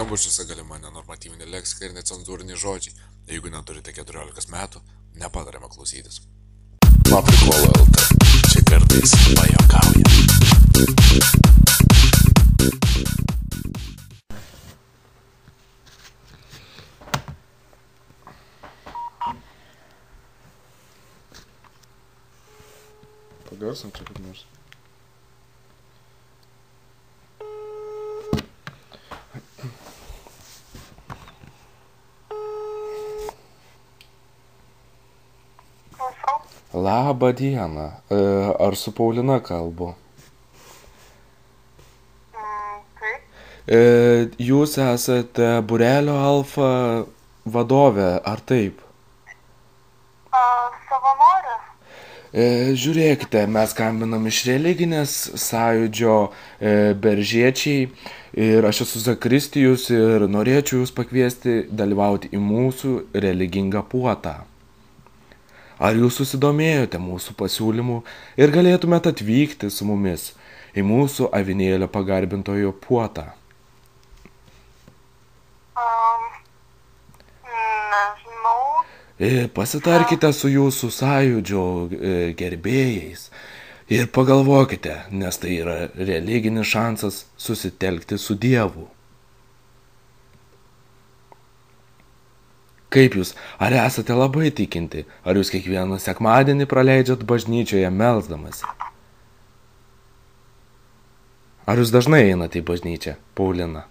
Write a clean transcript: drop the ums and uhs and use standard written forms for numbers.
skambučiuose galima nenormatyvinė leksika ir necenzūriniai žodžiai. Jeigu neturite 14 metų, nepatariama klausytis. Paprikola LT. Čia kartais pajuokauja. Pagarsim čia kaip nors. Labą dieną. Ar su Paulina kalbu? Taip. Jūs esate Būrelio Alfa vadovė, ar taip? Savanorė? Žiūrėkite, mes skambinam iš religinės sąjūdžio Beržiečiai ir aš esu Zakristijus ir norėčiau jūs pakviesti dalyvauti į mūsų religingą puotą. Ar jūs susidomėjote mūsų pasiūlymų ir galėtumėte atvykti su mumis į mūsų avinėlio pagarbintojo puotą? Nežinau. Pasitarkite su jūsų sąjūdžio gerbėjais ir pagalvokite, nes tai yra religinis šansas susitelkti su Dievu. Kaip jūs? Ar esate labai tikinti? Ar jūs kiekvieną sekmadienį praleidžiat bažnyčioje melsdamasi? Ar jūs dažnai einate į bažnyčią, Paulina?